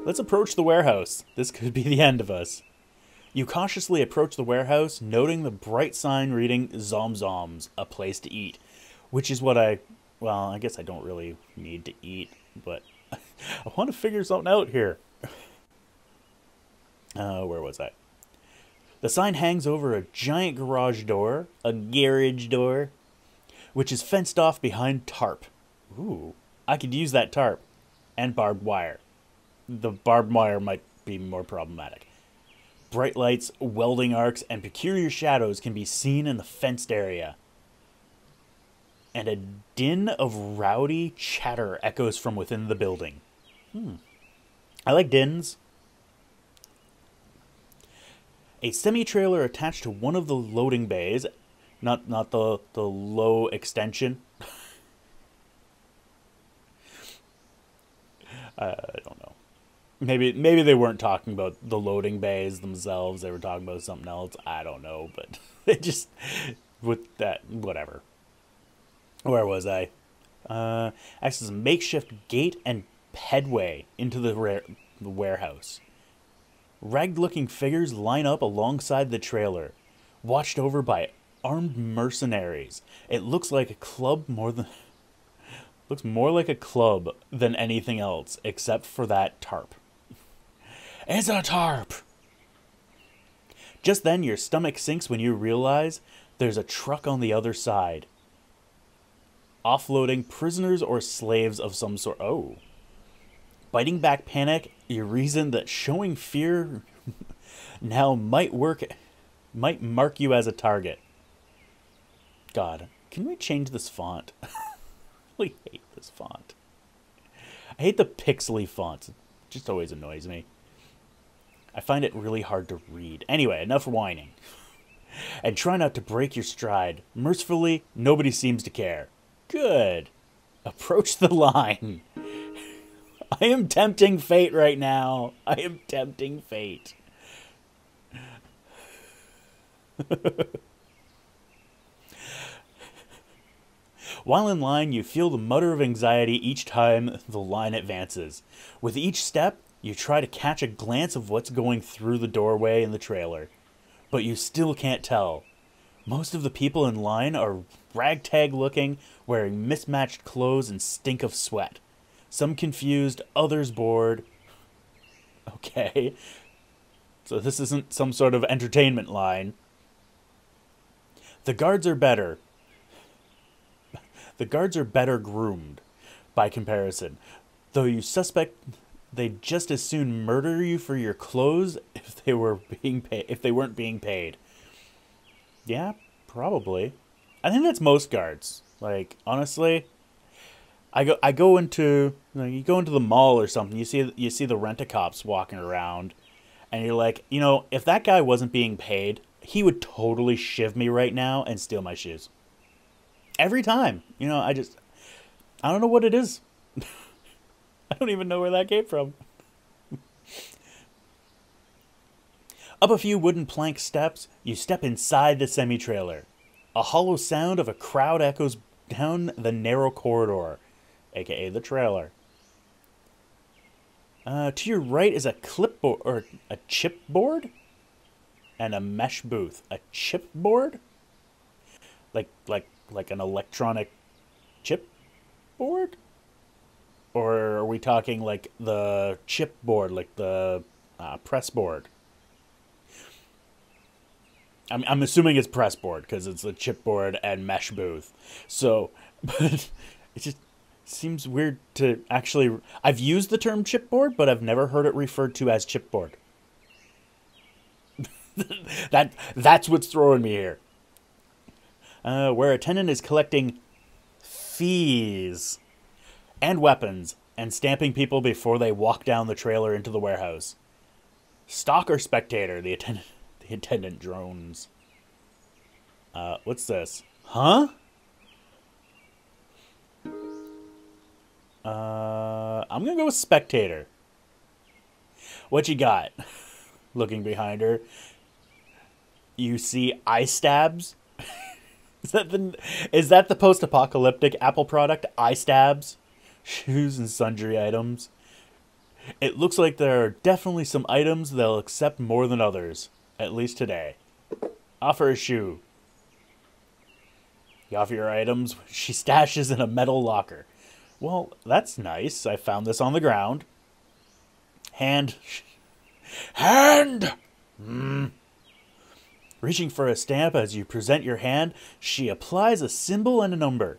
Let's approach the warehouse. This could be the end of us. You cautiously approach the warehouse, noting the bright sign reading Zom Zoms, a place to eat. Which is what well, I guess I don't really need to eat, but I want to figure something out here. Where was I? The sign hangs over a giant garage door, a garage door, which is fenced off behind tarp. Ooh, I could use that tarp. And barbed wire. The barbed wire might be more problematic. Bright lights, welding arcs, and peculiar shadows can be seen in the fenced area. And a din of rowdy chatter echoes from within the building. I like dins. A semi-trailer attached to one of the loading bays, not the low extension. I don't know. Maybe they weren't talking about the loading bays themselves. They were talking about something else. I don't know, but it just with that whatever. Where was I? Acts as a makeshift gate and headway into the warehouse. Ragged-looking figures line up alongside the trailer, watched over by armed mercenaries. It looks like a club looks more like a club than anything else, except for that tarp. It's a tarp! Just then, your stomach sinks when you realize there's a truck on the other side, offloading prisoners or slaves of some sort. Oh. Biting back panic, you reason that showing fear now might mark you as a target. God, can we change this font? I really hate this font. I hate the pixely fonts. It just always annoys me. I find it really hard to read. Anyway, enough whining. And try not to break your stride. Mercifully, nobody seems to care. Good. Approach the line. I am tempting fate right now. I am tempting fate. While in line, you feel the mutter of anxiety each time the line advances. With each step, you try to catch a glance of what's going through the doorway in the trailer. But you still can't tell. Most of the people in line are ragtag looking, wearing mismatched clothes and stink of sweat. Some confused, others bored. Okay. So this isn't some sort of entertainment line. The guards are better. The guards are better groomed, by comparison. Though you suspect they'd just as soon murder you for your clothes if they weren't being paid. Yeah, probably. I think that's most guards. Like, honestly, I go into, you go into the mall or something. You see the rent-a-cops walking around, and you're like, if that guy wasn't being paid, he would totally shiv me right now and steal my shoes. Every time. I don't know what it is. I don't even know where that came from. Up a few wooden plank steps, you step inside the semi-trailer. A hollow sound of a crowd echoes down the narrow corridor, aka the trailer. To your right is a clipboard, or a chipboard, and a mesh booth. A chipboard? Like an electronic chipboard? Or are we talking like the chipboard, like the press board? I'm assuming it's press board because it's a chipboard and mesh booth. So, but it just seems weird to actually. I've used the term chipboard, but I've never heard it referred to as chipboard. That's what's throwing me here. Where a tenant is collecting fees and weapons and stamping people before they walk down the trailer into the warehouse. Stock or spectator? The attendant drones. What's this? Huh? I'm gonna go with spectator. What you got? Looking behind her, you see eye stabs. Is that the post-apocalyptic Apple product? Eye stabs, shoes and sundry items. It looks like there are definitely some items they'll accept more than others. At least today. Offer a shoe. You offer your items, she stashes in a metal locker. Well, that's nice. I found this on the ground. Hand. Hand! Reaching for a stamp as you present your hand, she applies a symbol and a number.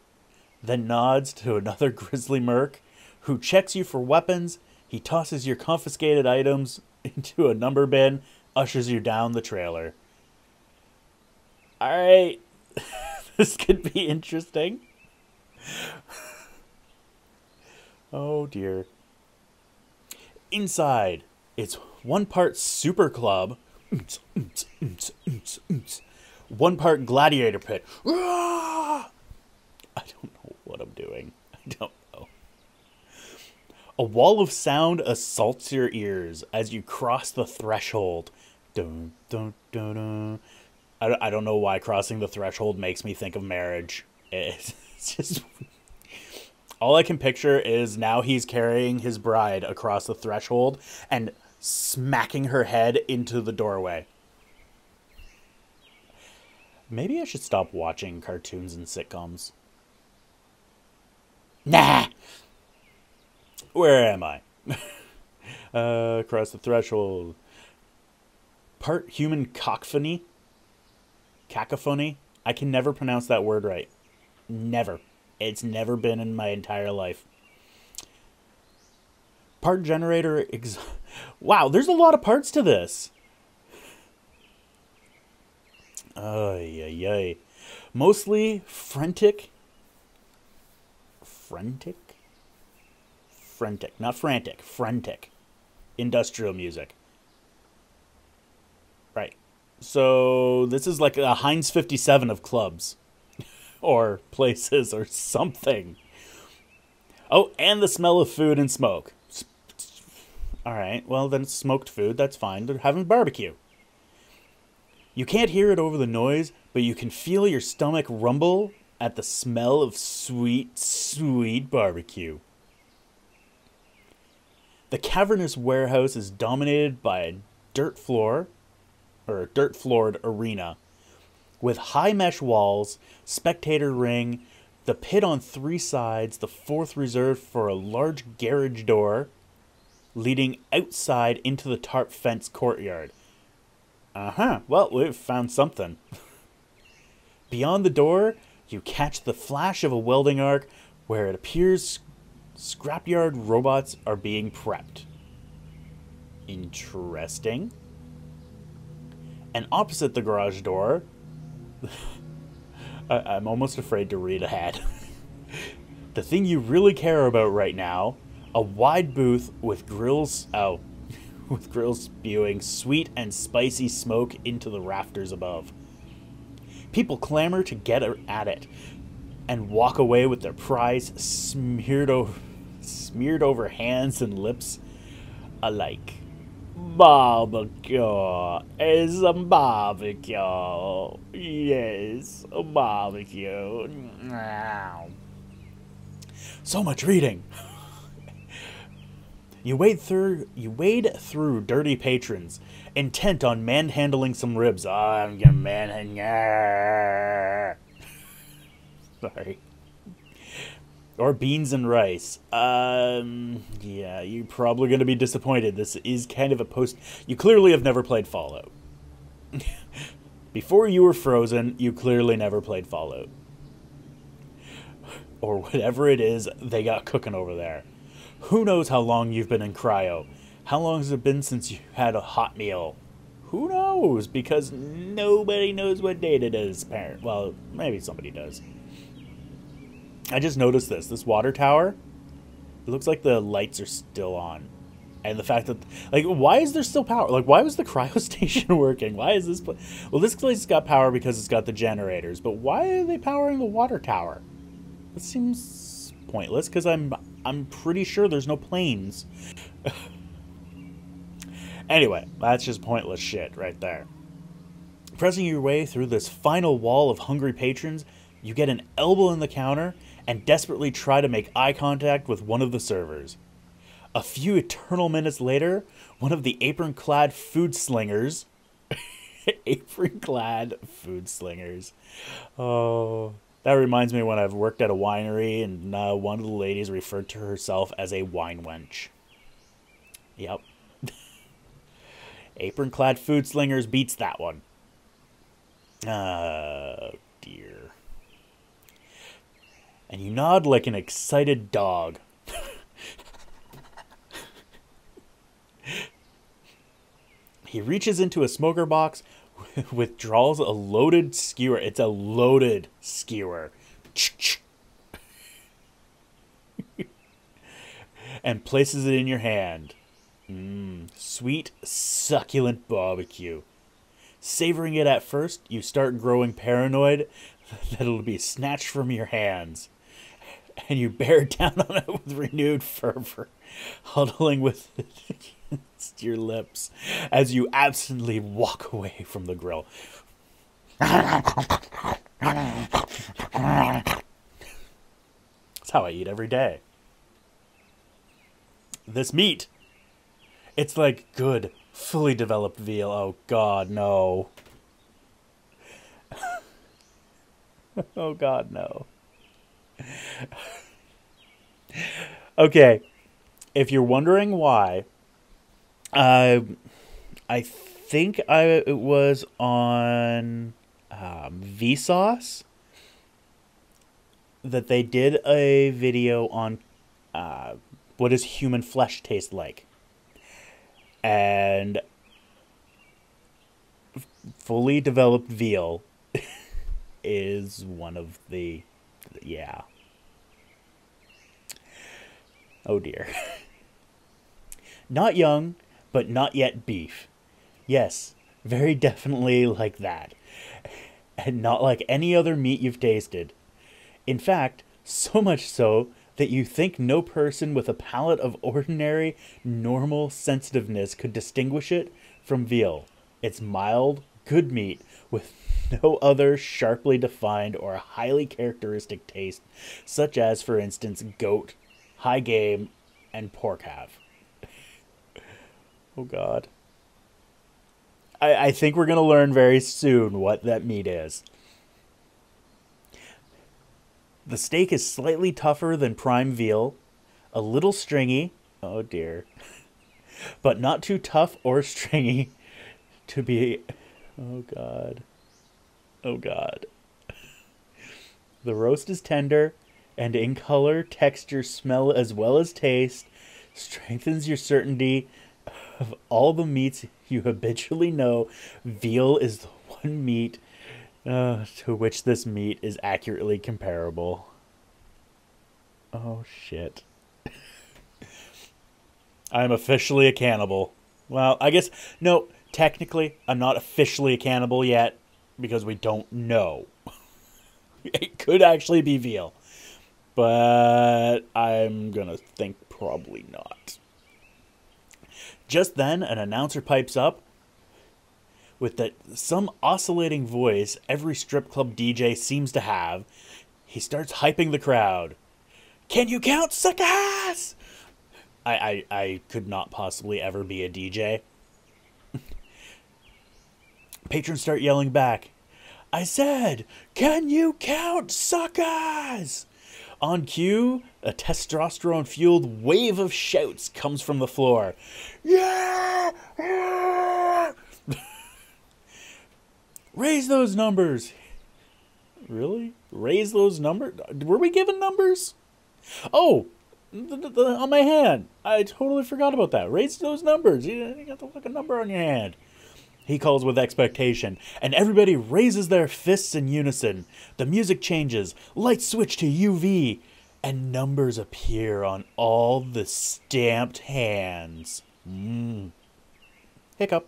Then nods to another grisly merc, who checks you for weapons. He tosses your confiscated items into a number bin, ushers you down the trailer. Alright. This could be interesting. Oh dear. Inside, it's 1 part super club, 1 part gladiator pit. I don't know what I'm doing. I don't know. A wall of sound assaults your ears as you cross the threshold. Dun, dun, dun, dun. I don't know why crossing the threshold makes me think of marriage. It's just... All I can picture is now he's carrying his bride across the threshold and smacking her head into the doorway. Maybe I should stop watching cartoons and sitcoms. Nah! Where am I? Across the threshold. Part human cacophony. Cacophony? I can never pronounce that word right. Never. It's never been in my entire life. Part generator. Wow, there's a lot of parts to this. Ay. Mostly frantic. Frantic? Frantic. Not frantic. Frantic. Industrial music. Right. So this is like a Heinz 57 of clubs. Or places or something. Oh, and the smell of food and smoke. Alright, well then it's smoked food, that's fine. They're having barbecue. You can't hear it over the noise, but you can feel your stomach rumble at the smell of sweet, sweet barbecue. The cavernous warehouse is dominated by a dirt floored arena with high mesh walls, spectator ring, the pit on 3 sides, the 4th reserved for a large garage door leading outside into the tarp fence courtyard. Well, we've found something. Beyond the door, you catch the flash of a welding arc where it appears scrapyard robots are being prepped. Interesting. And opposite the garage door, I'm almost afraid to read ahead. The thing you really care about right now, a wide booth with grills, with grills spewing sweet and spicy smoke into the rafters above. People clamor to get at it and walk away with their prize smeared over hands and lips alike. Barbecue. It's a barbecue. Yes, a barbecue. So much reading. You wade through dirty patrons, intent on manhandling some ribs. I'm gonna manhandle. Sorry. Or beans and rice. Yeah, you're probably going to be disappointed. This is kind of a You clearly have never played Fallout. Before you were frozen, you clearly never played Fallout. Or whatever it is they got cooking over there. Who knows how long you've been in cryo? How long has it been since you had a hot meal? Who knows? Because nobody knows what date it is, apparently. Well, maybe somebody does. I just noticed this water tower, it looks like the lights are still on. And the fact that, like, why is there still power? Like, why was the cryo station working? Why is this well, this place has got power because it's got the generators, but why are they powering the water tower? It seems pointless, because I'm pretty sure there's no planes. Anyway, that's just pointless shit right there. Pressing your way through this final wall of hungry patrons, you get an elbow in the counter and desperately try to make eye contact with one of the servers. A few eternal minutes later, one of the apron-clad food slingers... apron-clad food slingers. Oh, that reminds me when I've worked at a winery and one of the ladies referred to herself as a wine wench. Yep. Apron-clad food slingers beats that one. Oh, dear. And you nod like an excited dog. He reaches into a smoker box, withdraws a loaded skewer. It's a loaded skewer. And places it in your hand. Sweet, succulent barbecue. Savoring it at first, you start growing paranoid that it'll be snatched from your hands. And you bear down on it with renewed fervor, huddling with it against your lips as you absently walk away from the grill. That's how I eat every day. This meat, it's like good, fully developed veal. Oh, God, no. Oh, God, no. Okay, if you're wondering why, I think it was on Vsauce that they did a video on what does human flesh taste like. And fully developed veal is one of the... yeah. Oh dear. Not young, but not yet beef. Yes, very definitely like that. And not like any other meat you've tasted. In fact, so much so that you think no person with a palate of ordinary, normal sensitiveness could distinguish it from veal. It's mild, good meat with no other sharply defined or highly characteristic taste, such as, for instance, goat, high game, and pork have. Oh, God. I think we're going to learn very soon what that meat is. The steak is slightly tougher than prime veal, a little stringy, oh dear, but not too tough or stringy to be, oh God, oh God. The roast is tender, and in color, texture, smell, as well as taste, strengthens your certainty of all the meats you habitually know. Veal is the one meat to which this meat is accurately comparable. Oh, shit. I'm officially a cannibal. Well, I guess, no, technically, I'm not officially a cannibal yet, because we don't know. It could actually be veal. But I'm gonna think probably not. Just then, an announcer pipes up with some oscillating voice every strip club DJ seems to have. He starts hyping the crowd. Can you count, suckers? I could not possibly ever be a DJ. Patrons start yelling back. I said, can you count, suckers? On cue, a testosterone-fueled wave of shouts comes from the floor. Yeah! Yeah! Raise those numbers. Really? Raise those numbers? Were we given numbers? Oh, on my hand. I totally forgot about that. Raise those numbers. You got the fucking number on your hand. He calls with expectation, and everybody raises their fists in unison. The music changes, lights switch to UV, and numbers appear on all the stamped hands. Hiccup.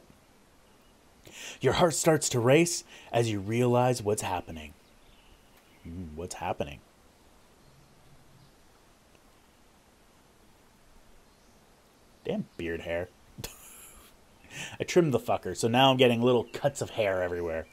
Your heart starts to race as you realize what's happening. What's happening? Damn beard hair. I trimmed the fucker, so now I'm getting little cuts of hair everywhere.